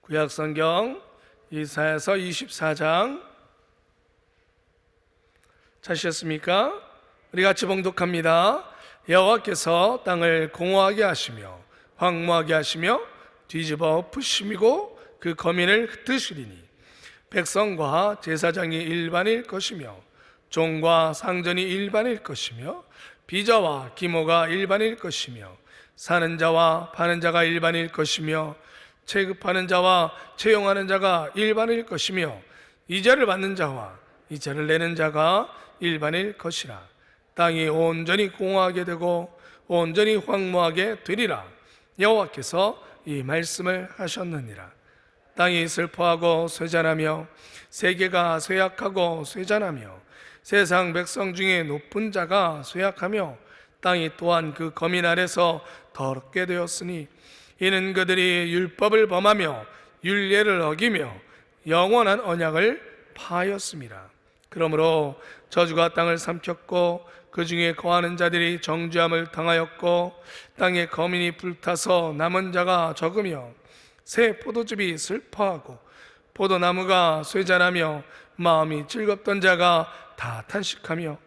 구약성경 이사야서 24장 찾으셨습니까? 우리 같이 봉독합니다. 여호와께서 땅을 공허하게 하시며 황무하게 하시며 뒤집어 엎으시고 그 거민을 흩으시리니 백성과 제사장이 일반일 것이며 종과 상전이 일반일 것이며 비자와 기모가 일반일 것이며 사는 자와 파는 자가 일반일 것이며 체급하는 자와 채용하는 자가 일반일 것이며 이자를 받는 자와 이자를 내는 자가 일반일 것이라. 땅이 온전히 공허하게 되고 온전히 황무하게 되리라. 여호와께서 이 말씀을 하셨느니라. 땅이 슬퍼하고 쇠잔하며 세계가 쇠약하고 쇠잔하며 세상 백성 중에 높은 자가 쇠약하며 땅이 또한 그 거민 아래서 더럽게 되었으니 이는 그들이 율법을 범하며 율례를 어기며 영원한 언약을 파하였습니다. 그러므로 저주가 땅을 삼켰고 그 중에 거하는 자들이 정죄함을 당하였고 땅에 거민이 불타서 남은 자가 적으며 새 포도즙이 슬퍼하고 포도나무가 쇠잔하며 마음이 즐겁던 자가 다 탄식하며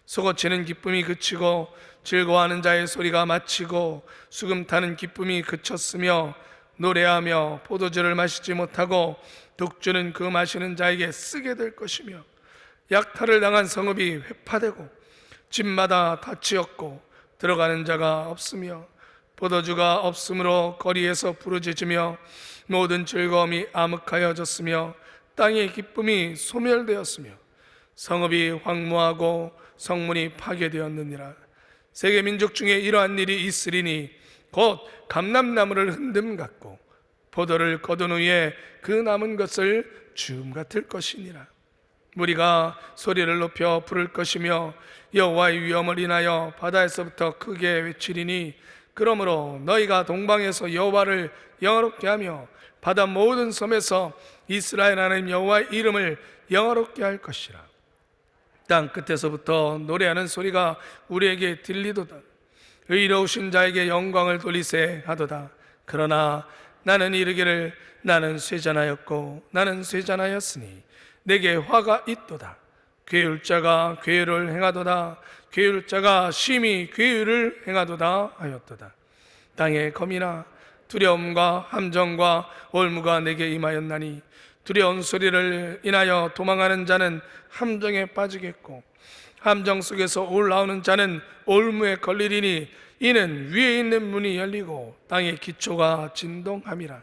솟구치는 기쁨이 그치고 즐거워하는 자의 소리가 마치고 수금 타는 기쁨이 그쳤으며 노래하며 포도주를 마시지 못하고 독주는 그 마시는 자에게 쓰게 될 것이며 약탈을 당한 성읍이 회파되고 집마다 닫히었고 들어가는 자가 없으며 포도주가 없으므로 거리에서 부르짖으며 모든 즐거움이 암흑하여졌으며 땅의 기쁨이 소멸되었으며 성읍이 황무하고 성문이 파괴되었느니라. 세계 민족 중에 이러한 일이 있으리니 곧 감람나무를 흔듦 같고 포도를 거둔 후에 그 남은 것을 줌 같을 것이니라. 무리가 소리를 높여 부를 것이며 여호와의 위엄을 인하여 바다에서부터 크게 외치리니 그러므로 너희가 동방에서 여호와를 영화롭게 하며 바다 모든 섬에서 이스라엘 하나님 여호와의 이름을 영화롭게 할 것이라. 땅 끝에서부터 노래하는 소리가 우리에게 들리도다. 의로우신 자에게 영광을 돌리세 하도다. 그러나 나는 이르기를 나는 쇠잔하였고 나는 쇠잔하였으니 내게 화가 있도다. 괴율자가 괴율을 행하도다. 괴율자가 심히 괴율을 행하도다 하였도다. 땅의 검이나 두려움과 함정과 올무가 내게 임하였나니 두려운 소리를 인하여 도망하는 자는 함정에 빠지겠고 함정 속에서 올라오는 자는 올무에 걸리리니 이는 위에 있는 문이 열리고 땅의 기초가 진동함이라.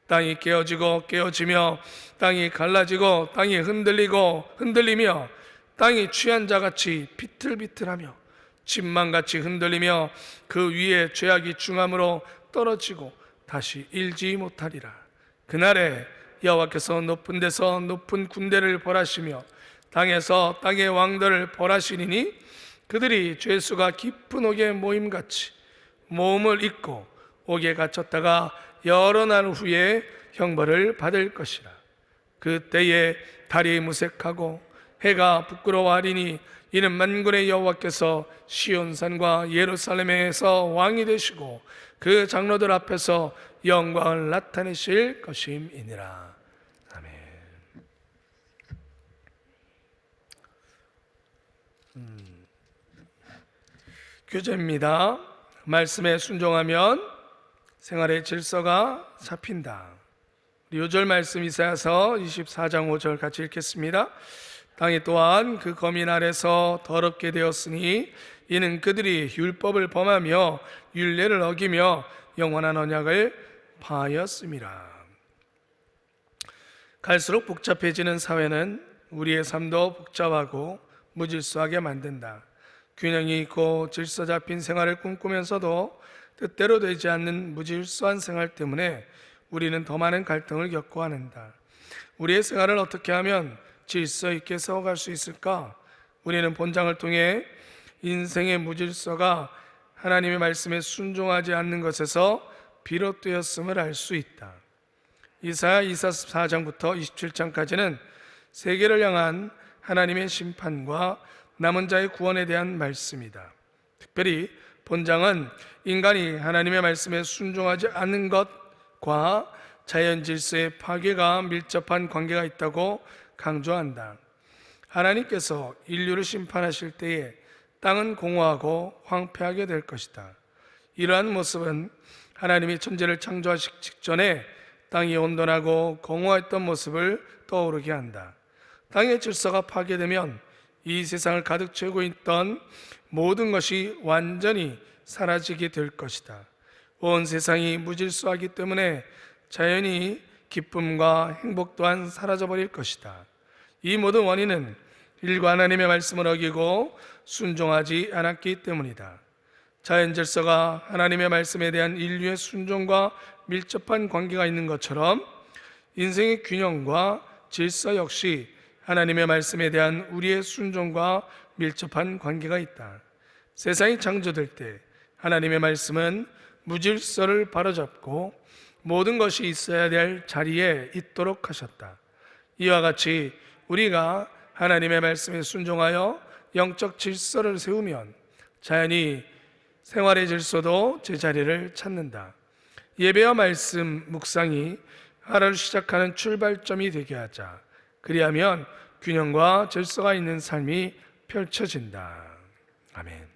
땅이 깨어지고 깨어지며 땅이 갈라지고 땅이 흔들리고 흔들리며 땅이 취한 자같이 비틀비틀하며 침망같이 흔들리며 그 위에 죄악이 중함으로 떨어지고 다시 일지 못하리라. 그날에 여호와께서 높은 데서 높은 군대를 벌하시며 땅에서 땅의 왕들을 벌하시리니 그들이 죄수가 깊은 옥에 모임같이 모험을 잊고 옥에 갇혔다가 여러 날 후에 형벌을 받을 것이라. 그때에 달이 무색하고 해가 부끄러워하리니 이는 만군의 여호와께서 시온산과 예루살렘에서 왕이 되시고 그 장로들 앞에서 영광을 나타내실 것임이니라. 아멘. 교재입니다. 말씀에 순종하면 생활의 질서가 잡힌다. 요절 말씀 이사야서 24장 5절 같이 읽겠습니다. 땅이 또한 그 거민 아래서 더럽게 되었으니 이는 그들이 율법을 범하며 율례를 어기며 영원한 언약을 파하였음이라. 갈수록 복잡해지는 사회는 우리의 삶도 복잡하고 무질서하게 만든다. 균형이 있고 질서 잡힌 생활을 꿈꾸면서도 뜻대로 되지 않는 무질서한 생활 때문에 우리는 더 많은 갈등을 겪고 한다. 우리의 생활을 어떻게 하면 질서 있게 세워갈 수 있을까? 우리는 본장을 통해 인생의 무질서가 하나님의 말씀에 순종하지 않는 것에서 비롯되었음을 알 수 있다. 이사야 24장부터 27장까지는 세계를 향한 하나님의 심판과 남은 자의 구원에 대한 말씀이다. 특별히 본장은 인간이 하나님의 말씀에 순종하지 않는 것과 자연 질서의 파괴가 밀접한 관계가 있다고 강조한다. 하나님께서 인류를 심판하실 때에 땅은 공허하고 황폐하게 될 것이다. 이러한 모습은 하나님이 천지를 창조하시기 직전에 땅이 온전하고 공허했던 모습을 떠오르게 한다. 땅의 질서가 파괴되면 이 세상을 가득 채우고 있던 모든 것이 완전히 사라지게 될 것이다. 온 세상이 무질서하기 때문에 자연히 기쁨과 행복 또한 사라져버릴 것이다. 이 모든 원인은 인류가 하나님의 말씀을 어기고 순종하지 않았기 때문이다. 자연 질서가 하나님의 말씀에 대한 인류의 순종과 밀접한 관계가 있는 것처럼 인생의 균형과 질서 역시 하나님의 말씀에 대한 우리의 순종과 밀접한 관계가 있다. 세상이 창조될 때 하나님의 말씀은 무질서를 바로잡고 모든 것이 있어야 될 자리에 있도록 하셨다. 이와 같이 우리가 하나님의 말씀에 순종하여 영적 질서를 세우면 자연히 생활의 질서도 제자리를 찾는다. 예배와 말씀 묵상이 하루를 시작하는 출발점이 되게 하자. 그리하면 균형과 질서가 있는 삶이 펼쳐진다. 아멘.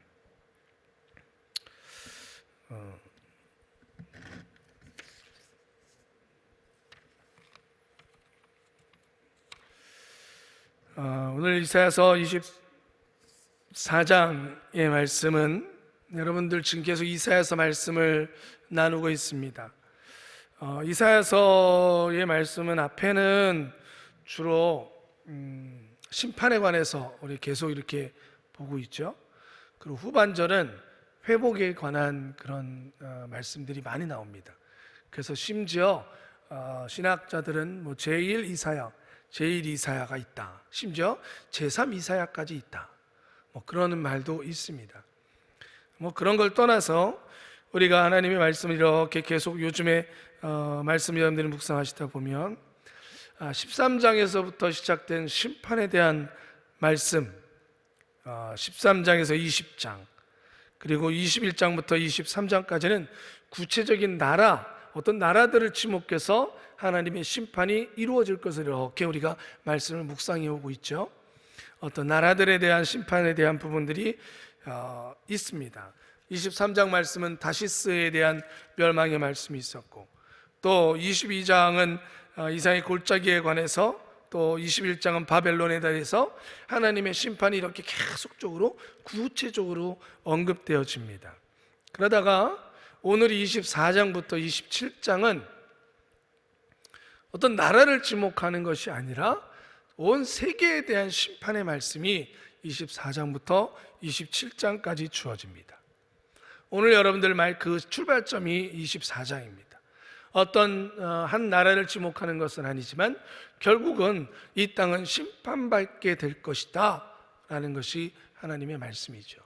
오늘 이사야서 24장의 말씀은 여러분들 지금 계속 이사야서 말씀을 나누고 있습니다. 이사야서의 말씀은 앞에는 주로 심판에 관해서 우리 계속 이렇게 보고 있죠. 그리고 후반절은 회복에 관한 그런 말씀들이 많이 나옵니다. 그래서 심지어 신학자들은 뭐 제1 이사야, 제1 이사야가 있다. 심지어 제3 이사야까지 있다. 뭐 그러는 말도 있습니다. 뭐 그런 걸 떠나서 우리가 하나님의 말씀을 이렇게 계속 요즘에 말씀 여러분들이 묵상하시다 보면 13장에서부터 시작된 심판에 대한 말씀, 13장에서 20장, 그리고 21장부터 23장까지는 구체적인 나라, 어떤 나라들을 지목해서 하나님의 심판이 이루어질 것을 이렇게 우리가 말씀을 묵상해 오고 있죠. 어떤 나라들에 대한 심판에 대한 부분들이 있습니다. 23장 말씀은 다시스에 대한 멸망의 말씀이 있었고, 또 22장은 이상의 골짜기에 관해서, 또 21장은 바벨론에 대해서 하나님의 심판이 이렇게 계속적으로 구체적으로 언급되어집니다. 그러다가 오늘 24장부터 27장은 어떤 나라를 지목하는 것이 아니라 온 세계에 대한 심판의 말씀이 24장부터 27장까지 주어집니다. 오늘 여러분들 말 그 출발점이 24장입니다. 어떤 한 나라를 지목하는 것은 아니지만 결국은 이 땅은 심판받게 될 것이다 라는 것이 하나님의 말씀이죠.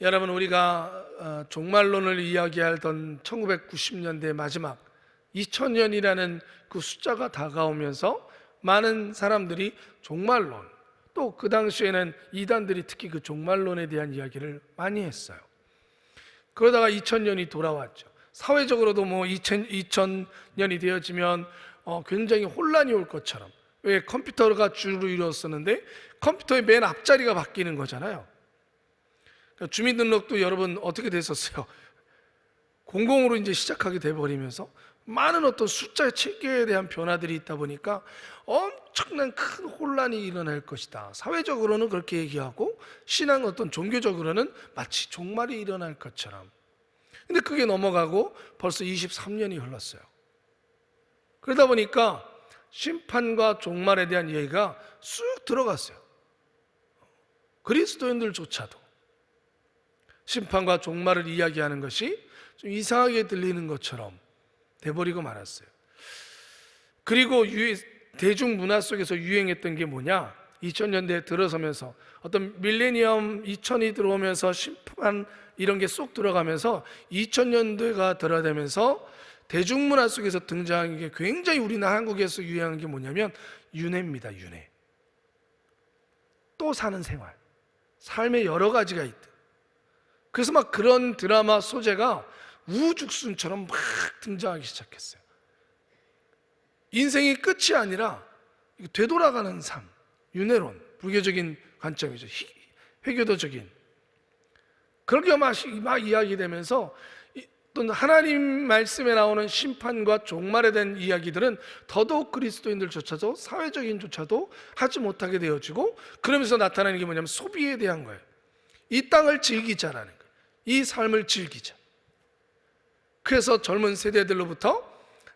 여러분, 우리가 종말론을 이야기하던 1990년대 마지막 2000년이라는 그 숫자가 다가오면서 많은 사람들이 종말론, 또 그 당시에는 이단들이 특히 그 종말론에 대한 이야기를 많이 했어요. 그러다가 2000년이 돌아왔죠. 사회적으로도 뭐 2000년이 되어지면 굉장히 혼란이 올 것처럼, 왜 컴퓨터가 주로 이루었었는데 컴퓨터의 맨 앞자리가 바뀌는 거잖아요. 그러니까 주민등록도 여러분 어떻게 됐었어요? 공공으로 이제 시작하게 돼버리면서 많은 어떤 숫자의 체계에 대한 변화들이 있다 보니까 엄청난 큰 혼란이 일어날 것이다. 사회적으로는 그렇게 얘기하고 신앙 어떤 종교적으로는 마치 종말이 일어날 것처럼. 근데 그게 넘어가고 벌써 23년이 흘렀어요. 그러다 보니까 심판과 종말에 대한 이야기가 쑥 들어갔어요. 그리스도인들조차도 심판과 종말을 이야기하는 것이 좀 이상하게 들리는 것처럼 돼버리고 말았어요. 그리고 대중문화 속에서 유행했던 게 뭐냐? 2000년대에 들어서면서 어떤 밀레니엄 2000이 들어오면서 심판 이런 게 쏙 들어가면서 2000년대가 들어가면서 대중문화 속에서 등장한 게 굉장히 우리나라 한국에서 유행한 게 뭐냐면 윤회입니다. 윤회. 또 사는 생활, 삶의 여러 가지가 있다. 그래서 막 그런 드라마 소재가 우후죽순처럼 막 등장하기 시작했어요. 인생이 끝이 아니라 되돌아가는 삶, 윤회론, 불교적인 관점이죠. 회교도적인. 그렇게 막 이야기되면서 또 하나님 말씀에 나오는 심판과 종말에 대한 이야기들은 더더욱 그리스도인들조차도 사회적인조차도 하지 못하게 되어지고, 그러면서 나타나는 게 뭐냐면 소비에 대한 거예요. 이 땅을 즐기자라는 거예요. 이 삶을 즐기자. 그래서 젊은 세대들로부터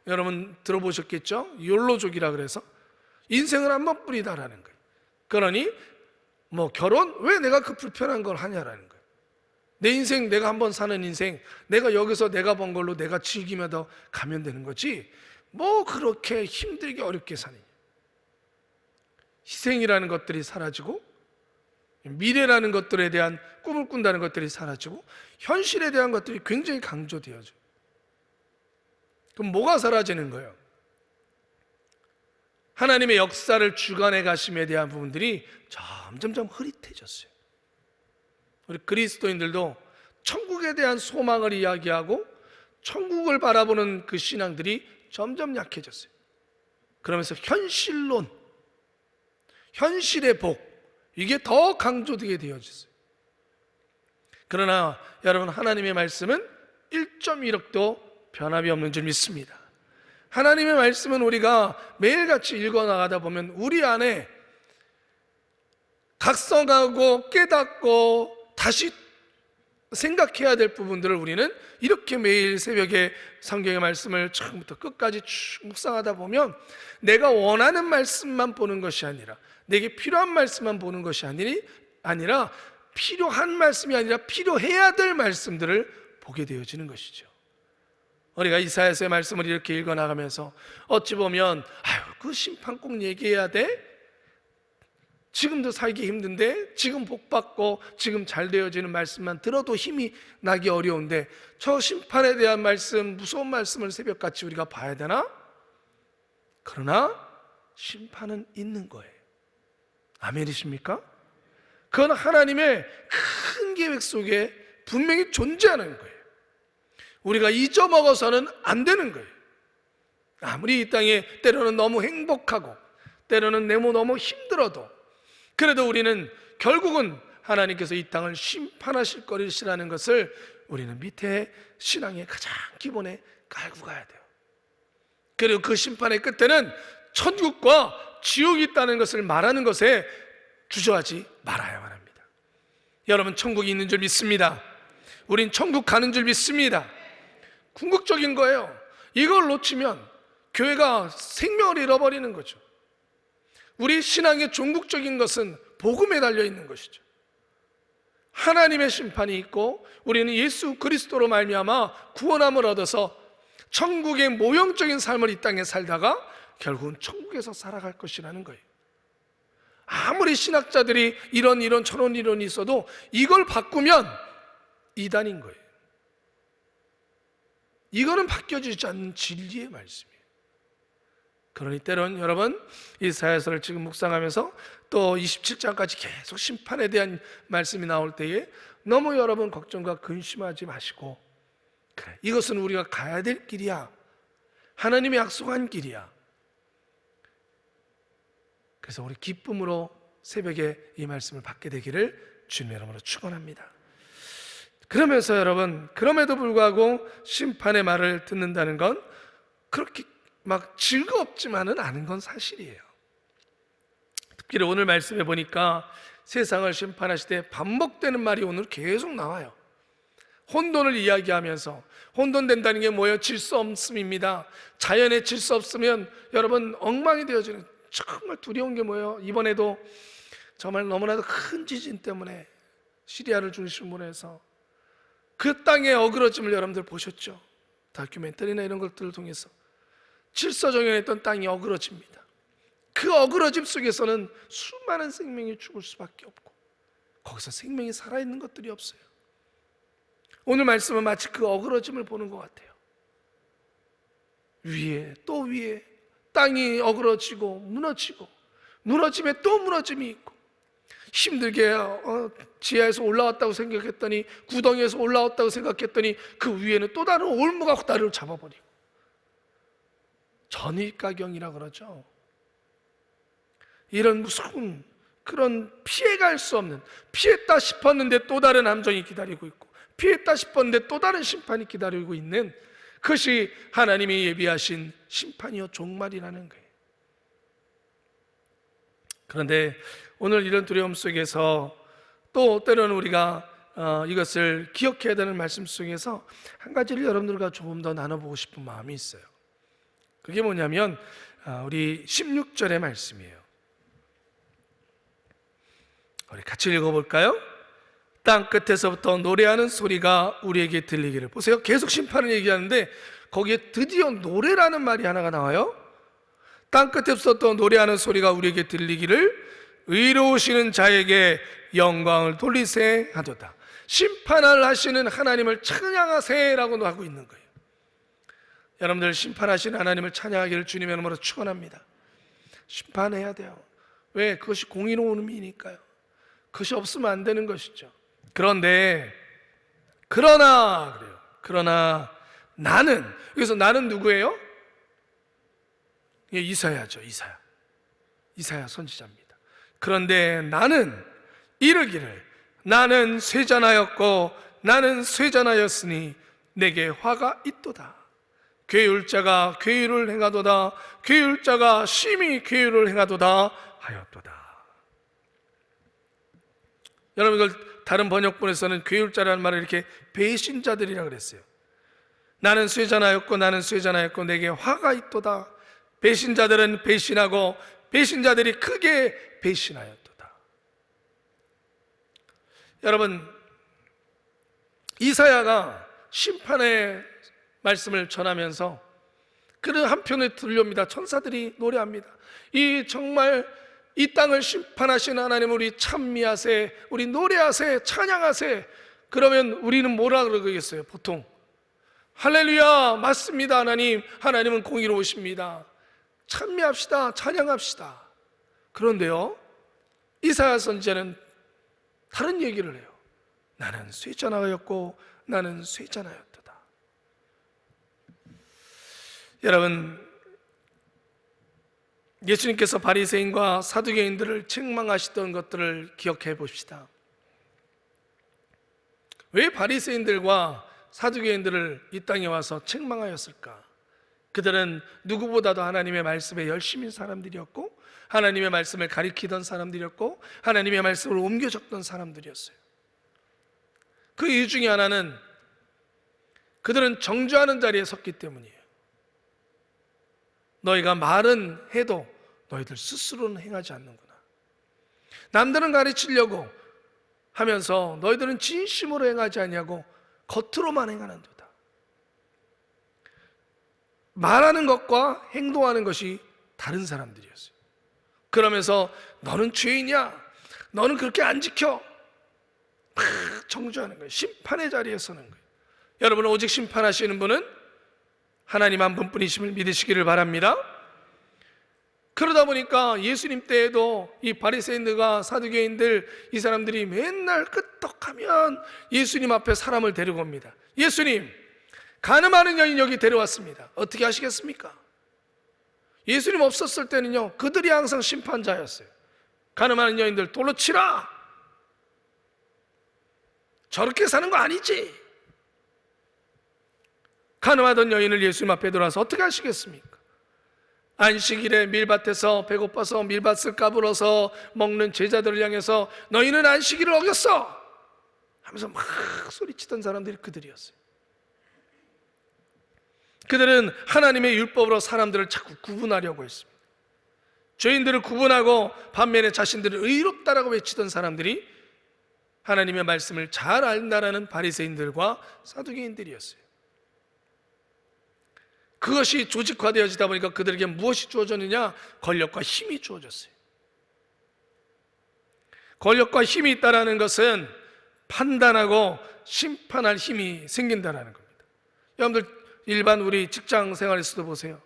여러분 들어보셨겠죠? 욜로족이라 그래서 인생을 한 번뿐이다라는 거예요. 그러니 뭐 결혼 왜 내가 그 불편한 걸 하냐라는 거예요. 내 인생, 내가 한 번 사는 인생, 내가 여기서 내가 번 걸로 내가 즐기면서 가면 되는 거지 뭐 그렇게 힘들게 어렵게 사느냐. 희생이라는 것들이 사라지고, 미래라는 것들에 대한 꿈을 꾼다는 것들이 사라지고, 현실에 대한 것들이 굉장히 강조되어져요. 그럼 뭐가 사라지는 거예요? 하나님의 역사를 주관해 가심에 대한 부분들이 점점점 흐릿해졌어요. 우리 그리스도인들도 천국에 대한 소망을 이야기하고 천국을 바라보는 그 신앙들이 점점 약해졌어요. 그러면서 현실론, 현실의 복, 이게 더 강조되게 되어졌어요. 그러나 여러분, 하나님의 말씀은 1.1억도 변함이 없는 줄 믿습니다. 하나님의 말씀은 우리가 매일같이 읽어나가다 보면 우리 안에 각성하고 깨닫고 다시 생각해야 될 부분들을 우리는 이렇게 매일 새벽에 성경의 말씀을 처음부터 끝까지 쭉 묵상하다 보면 내가 원하는 말씀만 보는 것이 아니라, 내게 필요한 말씀만 보는 것이 아니라 필요한 말씀이 아니라 필요해야 될 말씀들을 보게 되어지는 것이죠. 우리가 이사야서의 말씀을 이렇게 읽어나가면서 어찌 보면 그 심판 꼭 얘기해야 돼? 지금도 살기 힘든데, 지금 복받고 지금 잘 되어지는 말씀만 들어도 힘이 나기 어려운데 저 심판에 대한 말씀, 무서운 말씀을 새벽같이 우리가 봐야 되나? 그러나 심판은 있는 거예요. 아멘이십니까? 그건 하나님의 큰 계획 속에 분명히 존재하는 거예요. 우리가 잊어먹어서는 안 되는 거예요. 아무리 이 땅에 때로는 너무 행복하고 때로는 너무 힘들어도, 그래도 우리는 결국은 하나님께서 이 땅을 심판하실 것이라는 것을 우리는 밑에 신앙의 가장 기본에 깔고 가야 돼요. 그리고 그 심판의 끝에는 천국과 지옥이 있다는 것을 말하는 것에 주저하지 말아야만 합니다. 여러분, 천국이 있는 줄 믿습니다. 우린 천국 가는 줄 믿습니다. 궁극적인 거예요. 이걸 놓치면 교회가 생명을 잃어버리는 거죠. 우리 신앙의 종국적인 것은 복음에 달려 있는 것이죠. 하나님의 심판이 있고 우리는 예수 그리스도로 말미암아 구원함을 얻어서 천국의 모형적인 삶을 이 땅에 살다가 결국은 천국에서 살아갈 것이라는 거예요. 아무리 신학자들이 이런 저런 이론이 있어도 이걸 바꾸면 이단인 거예요. 이거는 바뀌어지지 않는 진리의 말씀이에요. 그러니 때론 여러분, 이사야서를 지금 묵상하면서 또 27장까지 계속 심판에 대한 말씀이 나올 때에 너무 여러분 걱정과 근심하지 마시고, 그래, 이것은 우리가 가야 될 길이야. 하나님이 약속한 길이야. 그래서 우리 기쁨으로 새벽에 이 말씀을 받게 되기를 주님의 이름으로 축원합니다. 그러면서 여러분, 그럼에도 불구하고 심판의 말을 듣는다는 건 그렇게 막 즐겁지만은 않은 건 사실이에요. 특별히 오늘 말씀해 보니까 세상을 심판하시되 반복되는 말이 오늘 계속 나와요. 혼돈을 이야기하면서, 혼돈된다는 게 뭐예요? 질서 없음입니다. 자연의 질서 없으면 여러분 엉망이 되어지는, 정말 두려운 게 뭐예요? 이번에도 정말 너무나도 큰 지진 때문에 시리아를 중심으로 해서 그 땅의 어그러짐을 여러분들 보셨죠? 다큐멘터리나 이런 것들을 통해서 질서정연했던 땅이 어그러집니다. 그 어그러짐 속에서는 수많은 생명이 죽을 수밖에 없고 거기서 생명이 살아있는 것들이 없어요. 오늘 말씀은 마치 그 어그러짐을 보는 것 같아요. 위에 또 위에 땅이 어그러지고 무너지고, 무너짐에 또 무너짐이 있고, 힘들게 지하에서 올라왔다고 생각했더니, 구덩이에서 올라왔다고 생각했더니 그 위에는 또 다른 올무가 다리를 잡아버리고, 전입가경이라 그러죠. 이런 무서운 그런 피해갈 수 없는, 피했다 싶었는데 또 다른 함정이 기다리고 있고, 피했다 싶었는데 또 다른 심판이 기다리고 있는, 그것이 하나님이 예비하신 심판이요 종말이라는 거예요. 그런데 오늘 이런 두려움 속에서 또 때로는 우리가 이것을 기억해야 되는 말씀 속에서 한 가지를 여러분들과 조금 더 나눠보고 싶은 마음이 있어요. 그게 뭐냐면 우리 16절의 말씀이에요. 우리 같이 읽어볼까요? 땅 끝에서부터 노래하는 소리가 우리에게 들리기를. 보세요, 계속 심판을 얘기하는데 거기에 드디어 노래라는 말이 하나가 나와요. 땅 끝에서부터 노래하는 소리가 우리에게 들리기를 의로우시는 자에게 영광을 돌리세 하도다. 심판을 하시는 하나님을 찬양하세라고도 하고 있는 거예요. 여러분들 심판하시는 하나님을 찬양하기를 주님의 이름으로 축원합니다. 심판해야 돼요. 왜? 그것이 공의로움이니까요. 그것이 없으면 안 되는 것이죠. 그러나 나는, 여기서 나는 누구예요? 이사야죠. 이사야 선지자입니다. 그런데 나는 이르기를 나는 쇠잔하였고 나는 쇠잔하였으니 내게 화가 있도다. 괴율자가 괴율을 행하도다. 괴율자가 심히 괴율을 행하도다 하였도다. 여러분, 이걸 다른 번역본에서는 괴율자라는 말을 이렇게 배신자들이라고 그랬어요. 나는 쇠잔하였고 나는 쇠잔하였고 내게 화가 있도다. 배신자들은 배신하고 배신자들이 크게 배신하였도다. 여러분, 이사야가 심판의 말씀을 전하면서 그는 한편에 들려옵니다. 천사들이 노래합니다. 정말 이 땅을 심판하신 하나님, 우리 찬미하세, 우리 노래하세, 찬양하세. 그러면 우리는 뭐라 그러겠어요? 보통 할렐루야, 맞습니다. 하나님은 공의로우십니다. 찬미합시다, 찬양합시다. 그런데요, 이사야 선지자는 다른 얘기를 해요. 나는 쇠잔하였고 나는 쇠잔하였도다. 여러분, 예수님께서 바리새인과 사두개인들을 책망하시던 것들을 기억해 봅시다. 왜 바리새인들과 사두개인들을 이 땅에 와서 책망하였을까? 그들은 누구보다도 하나님의 말씀에 열심인 사람들이었고, 하나님의 말씀을 가리키던 사람들이었고, 하나님의 말씀을 옮겨 적던 사람들이었어요. 그 이유 중에 하나는 그들은 정죄하는 자리에 섰기 때문이에요. 너희가 말은 해도 너희들 스스로는 행하지 않는구나. 남들은 가르치려고 하면서 너희들은 진심으로 행하지 않냐고 겉으로만 행하는도다. 말하는 것과 행동하는 것이 다른 사람들이었어요. 그러면서 너는 죄인이야, 너는 그렇게 안 지켜, 막 정죄하는 거예요. 심판의 자리에 서는 거예요. 여러분, 오직 심판하시는 분은 하나님 한 분뿐이심을 믿으시기를 바랍니다. 그러다 보니까 예수님 때에도 이 바리새인들과 사두개인들, 이 사람들이 맨날 끄떡하면 예수님 앞에 사람을 데리고 옵니다. 예수님, 가늠하는 여인 여기 데려왔습니다. 어떻게 하시겠습니까? 예수님 없었을 때는요, 그들이 항상 심판자였어요. 가늠하는 여인들 돌로 치라, 저렇게 사는 거 아니지. 가늠하던 여인을 예수님 앞에 들어와서 어떻게 하시겠습니까? 안식일에 밀밭에서 배고파서 밀밭을 까불어서 먹는 제자들을 향해서 너희는 안식일을 어겼어 하면서 막 소리치던 사람들이 그들이었어요. 그들은 하나님의 율법으로 사람들을 자꾸 구분하려고 했습니다. 죄인들을 구분하고 반면에 자신들을 의롭다라고 외치던 사람들이 하나님의 말씀을 잘 안다라는 바리새인들과 사두개인들이었어요. 그것이 조직화되어지다 보니까 그들에게 무엇이 주어졌느냐? 권력과 힘이 주어졌어요. 권력과 힘이 있다는 것은 판단하고 심판할 힘이 생긴다는 겁니다. 여러분들, 일반 우리 직장 생활에서도 보세요.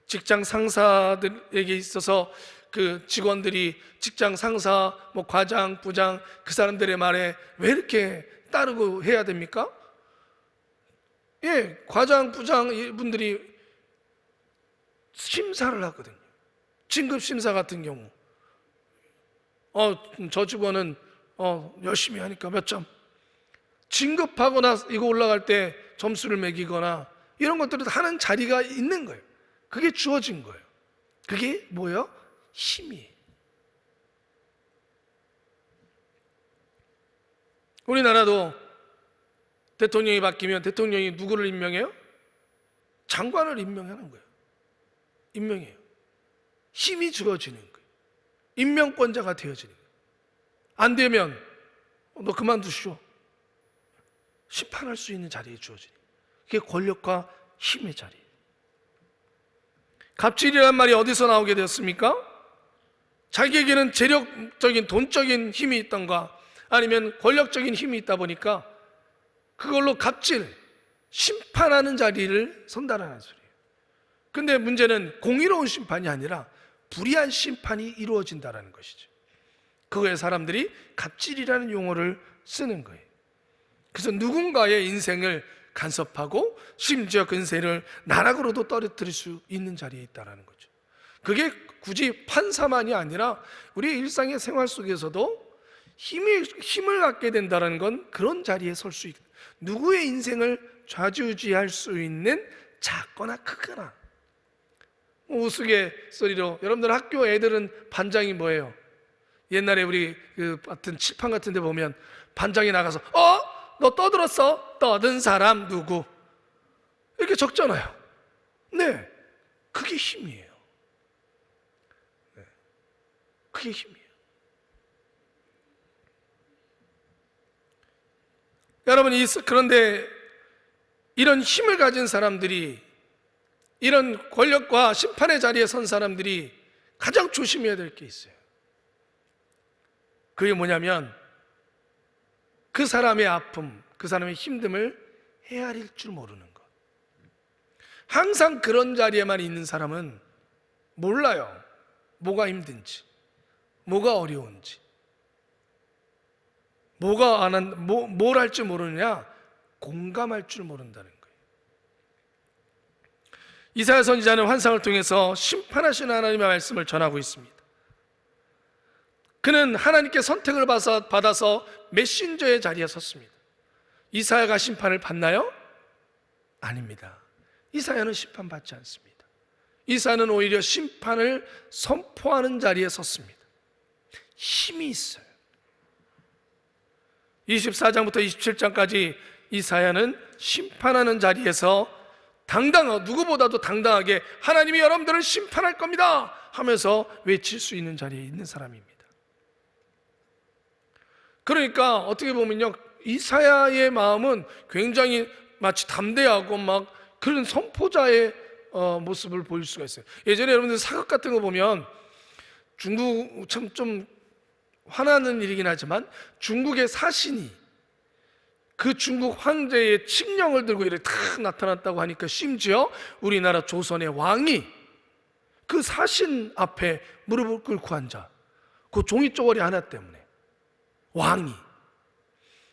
직장 상사들에게 있어서 그 직원들이 직장 상사, 과장, 부장, 그 사람들의 말에 왜 이렇게 따르고 해야 됩니까? 과장, 부장 분들이 심사를 하거든요. 진급 심사 같은 경우 저 직원은 열심히 하니까 몇 점, 진급하거나 이거 올라갈 때 점수를 매기거나 이런 것들을 하는 자리가 있는 거예요. 그게 주어진 거예요. 그게 뭐예요? 힘이에요. 우리나라도 대통령이 바뀌면 대통령이 누구를 임명해요? 장관을 임명하는 거예요. 임명해요. 힘이 주어지는 거예요. 임명권자가 되어지는 거예요. 안 되면 너 그만두시오. 심판할 수 있는 자리에 주어지는 거예요. 그게 권력과 힘의 자리예요. 갑질이란 말이 어디서 나오게 되었습니까? 자기에게는 재력적인 돈적인 힘이 있던가 아니면 권력적인 힘이 있다 보니까 그걸로 갑질, 심판하는 자리를 선단하는 소리예요. 근데 문제는 공의로운 심판이 아니라 불의한 심판이 이루어진다는 것이죠. 그거에 사람들이 갑질이라는 용어를 쓰는 거예요. 그래서 누군가의 인생을 간섭하고 심지어 그 인생을 나락으로도 떨어뜨릴 수 있는 자리에 있다는 거죠. 그게 굳이 판사만이 아니라 우리 일상의 생활 속에서도 힘을 갖게 된다는 건 그런 자리에 설 수 있다. 누구의 인생을 좌지우지할 수 있는 작거나 크거나. 우스갯소리로 여러분들 학교 애들은 반장이 뭐예요? 옛날에 우리 같은 칠판 같은 데 보면 반장이 나가서 너 떠들었어? 떠든 사람 누구? 이렇게 적잖아요. 네, 그게 힘이에요. 네, 그게 힘이에요. 여러분, 그런데 이런 힘을 가진 사람들이, 이런 권력과 심판의 자리에 선 사람들이 가장 조심해야 될 게 있어요. 그게 뭐냐면 그 사람의 아픔, 그 사람의 힘듦을 헤아릴 줄 모르는 것. 항상 그런 자리에만 있는 사람은 몰라요. 뭐가 힘든지, 뭐가 어려운지, 뭘 할 줄 모르느냐? 공감할 줄 모른다는 거예요. 이사야 선지자는 환상을 통해서 심판하시는 하나님의 말씀을 전하고 있습니다. 그는 하나님께 선택을 받아서 메신저의 자리에 섰습니다. 이사야가 심판을 받나요? 아닙니다. 이사야는 심판받지 않습니다. 이사야는 오히려 심판을 선포하는 자리에 섰습니다. 힘이 있어요. 24장부터 27장까지 이사야는 심판하는 자리에서 누구보다도 당당하게 하나님이 여러분들을 심판할 겁니다 하면서 외칠 수 있는 자리에 있는 사람입니다. 그러니까 어떻게 보면요, 이사야의 마음은 굉장히 마치 담대하고 막 그런 선포자의 모습을 보일 수가 있어요. 예전에 여러분들 사극 같은 거 보면, 중국 좀 화나는 일이긴 하지만 중국의 사신이 그 중국 황제의 칙령을 들고 이렇게 탁 나타났다고 하니까 심지어 우리나라 조선의 왕이 그 사신 앞에 무릎을 꿇고 앉아, 그 종이 쪼가리 하나 때문에 왕이,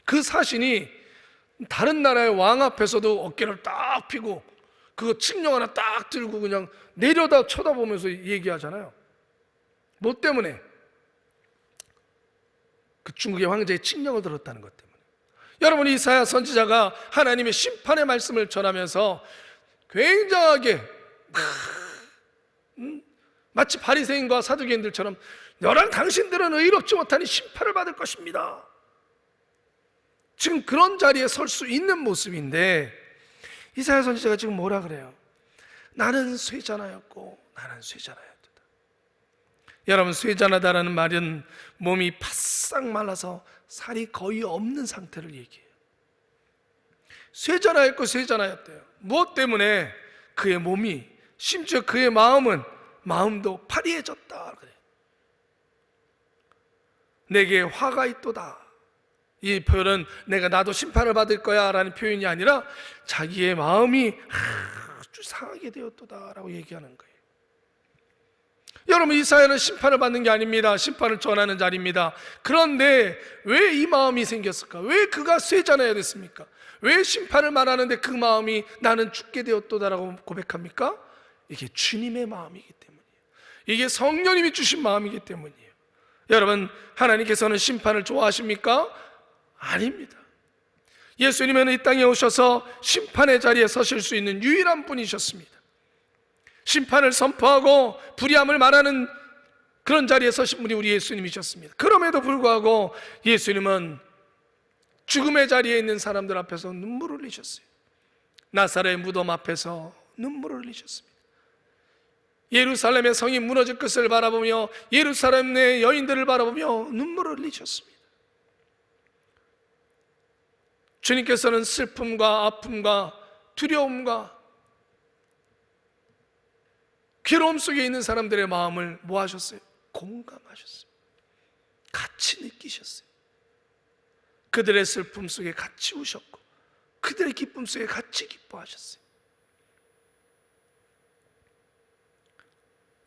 그 사신이 다른 나라의 왕 앞에서도 어깨를 딱 펴고 그 칙령 하나 딱 들고 그냥 내려다 쳐다보면서 얘기하잖아요. 뭐 때문에? 그 중국의 황제의 칙령을 들었다는 것 때문에. 여러분, 이사야 선지자가 하나님의 심판의 말씀을 전하면서 굉장하게 마치 바리새인과 사두개인들처럼 너랑 당신들은 의롭지 못하니 심판을 받을 것입니다, 지금 그런 자리에 설 수 있는 모습인데, 이사야 선지자가 지금 뭐라 그래요? 나는 쇠잔하였고 나는 쇠잔하였도다. 여러분, 쇠잔하다라는 말은 몸이 바싹 말라서 살이 거의 없는 상태를 얘기해요. 쇠잔하였고 쇠잔하였대요. 무엇 때문에? 그의 몸이, 심지어 그의 마음도 파리해졌다 그래요. 내게 화가 있도다. 이 표현은 나도 심판을 받을 거야 라는 표현이 아니라 자기의 마음이 아주 상하게 되었도다 라고 얘기하는 거예요. 여러분, 이사야는 심판을 받는 게 아닙니다. 심판을 전하는 자리입니다. 그런데 왜 이 마음이 생겼을까? 왜 그가 쇠잔해야 됐습니까? 왜 심판을 말하는데 그 마음이 나는 죽게 되었도다라고 고백합니까? 이게 주님의 마음이기 때문이에요. 이게 성령님이 주신 마음이기 때문이에요. 여러분, 하나님께서는 심판을 좋아하십니까? 아닙니다. 예수님은 이 땅에 오셔서 심판의 자리에 서실 수 있는 유일한 분이셨습니다. 심판을 선포하고 불의함을 말하는 그런 자리에 서신 분이 우리 예수님이셨습니다. 그럼에도 불구하고 예수님은 죽음의 자리에 있는 사람들 앞에서 눈물을 흘리셨어요. 나사렛의 무덤 앞에서 눈물을 흘리셨습니다. 예루살렘의 성이 무너질 것을 바라보며 예루살렘 내 여인들을 바라보며 눈물을 흘리셨습니다. 주님께서는 슬픔과 아픔과 두려움과 괴로움 속에 있는 사람들의 마음을 뭐 하셨어요? 공감하셨어요. 같이 느끼셨어요. 그들의 슬픔 속에 같이 우셨고 그들의 기쁨 속에 같이 기뻐하셨어요.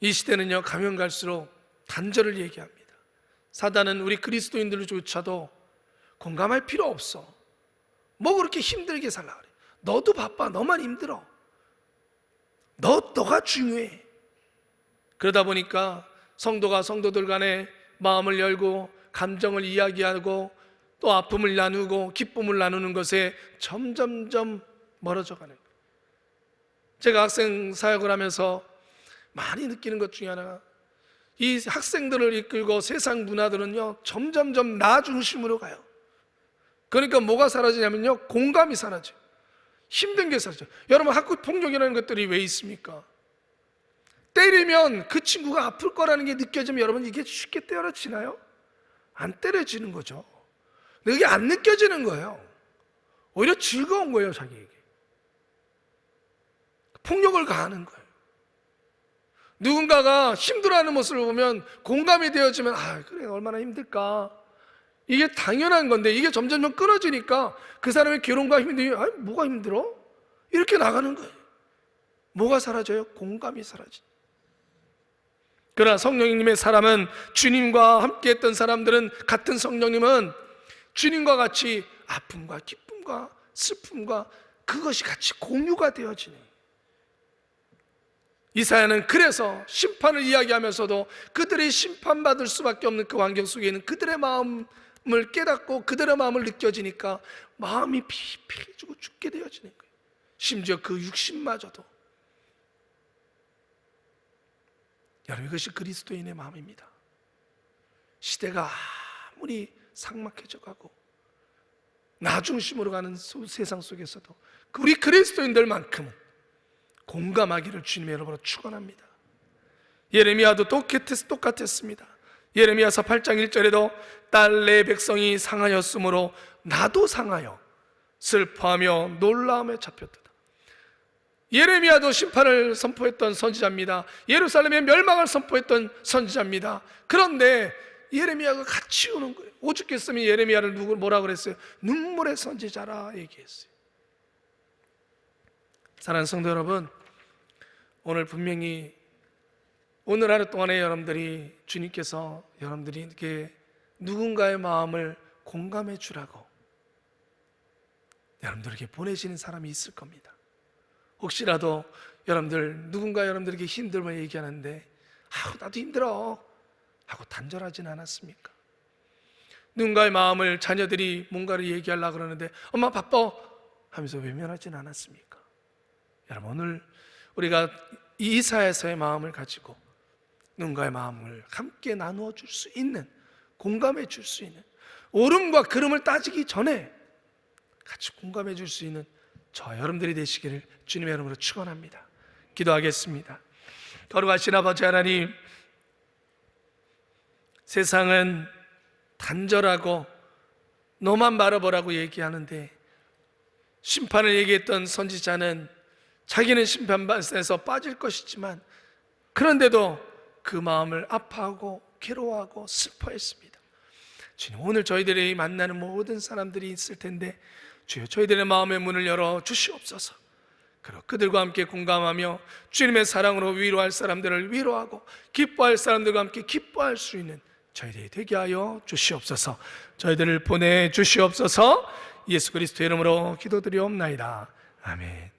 이 시대는요, 가면 갈수록 단절을 얘기합니다. 사단은 우리 그리스도인들조차도 공감할 필요 없어. 뭐 그렇게 힘들게 살라 그래. 너도 바빠. 너만 힘들어. 너가 중요해. 그러다 보니까 성도가 성도들 간에 마음을 열고 감정을 이야기하고 또 아픔을 나누고 기쁨을 나누는 것에 점점점 멀어져 가는 거예요. 제가 학생 사역을 하면서 많이 느끼는 것 중에 하나가 이 학생들을 이끌고 세상 문화들은요 점점점 나 중심으로 가요. 그러니까 뭐가 사라지냐면요, 공감이 사라져요. 힘든 게 사라져요. 여러분, 학교 폭력이라는 것들이 왜 있습니까? 때리면 그 친구가 아플 거라는 게 느껴지면 여러분 이게 쉽게 때려지나요? 안 때려지는 거죠. 근데 그게 안 느껴지는 거예요. 오히려 즐거운 거예요, 자기에게. 폭력을 가하는 거예요. 누군가가 힘들어하는 모습을 보면 공감이 되어지면 그래, 얼마나 힘들까. 이게 당연한 건데 이게 점점 끊어지니까 그 사람의 괴로움과 힘이 뭐가 힘들어? 이렇게 나가는 거예요. 뭐가 사라져요? 공감이 사라져요. 그러나 성령님의 사람은, 주님과 함께 했던 사람들은, 같은 성령님은 주님과 같이 아픔과 기쁨과 슬픔과 그것이 같이 공유가 되어지는, 이사야는 그래서 심판을 이야기하면서도 그들이 심판받을 수밖에 없는 그 환경 속에 있는 그들의 마음을 깨닫고 그들의 마음을 느껴지니까 마음이 피폐해지고 죽게 되어지는 거예요. 심지어 그 육신마저도. 여러분, 이것이 그리스도인의 마음입니다. 시대가 아무리 삭막해져 가고 나 중심으로 가는 세상 속에서도 우리 그리스도인들만큼은 공감하기를 주님의 이름으로 축원합니다. 예레미야도 똑같았습니다. 예레미야서 8장 1절에도 딸 내 백성이 상하였으므로 나도 상하여 슬퍼하며 놀라움에 잡혔도다. 예레미야도 심판을 선포했던 선지자입니다. 예루살렘의 멸망을 선포했던 선지자입니다. 그런데 예레미야가 같이 우는 거예요. 오죽했으면 예레미야를 뭐라 그랬어요? 눈물의 선지자라 얘기했어요. 사랑하는 성도 여러분, 오늘 분명히 오늘 하루 동안에 여러분들이 주님께서 여러분들이 이렇게 누군가의 마음을 공감해 주라고 여러분들에게 보내시는 사람이 있을 겁니다. 혹시라도 누군가 여러분들에게 힘들면 얘기하는데 나도 힘들어 하고 단절하진 않았습니까? 누군가의 마음을 자녀들이 뭔가를 얘기하려고 그러는데 엄마 바빠 하면서 외면하진 않았습니까? 여러분, 오늘 우리가 이사야서의 마음을 가지고 누군가의 마음을 함께 나누어 줄 수 있는, 공감해 줄 수 있는, 옳음과 그름을 따지기 전에 같이 공감해 줄 수 있는 여러분들이 되시기를 주님의 이름으로 축원합니다. 기도하겠습니다. 거룩하신 아버지 하나님, 세상은 단절하고 너만 바라보라고 얘기하는데 심판을 얘기했던 선지자는 자기는 심판에서 빠질 것이지만 그런데도 그 마음을 아파하고 괴로워하고 슬퍼했습니다. 주님, 오늘 저희들이 만나는 모든 사람들이 있을 텐데 주여, 저희들의 마음의 문을 열어 주시옵소서. 그리고 그들과 함께 공감하며 주님의 사랑으로 위로할 사람들을 위로하고 기뻐할 사람들과 함께 기뻐할 수 있는 저희들이 되게 하여 주시옵소서. 저희들을 보내 주시옵소서. 예수 그리스도의 이름으로 기도드리옵나이다. 아멘.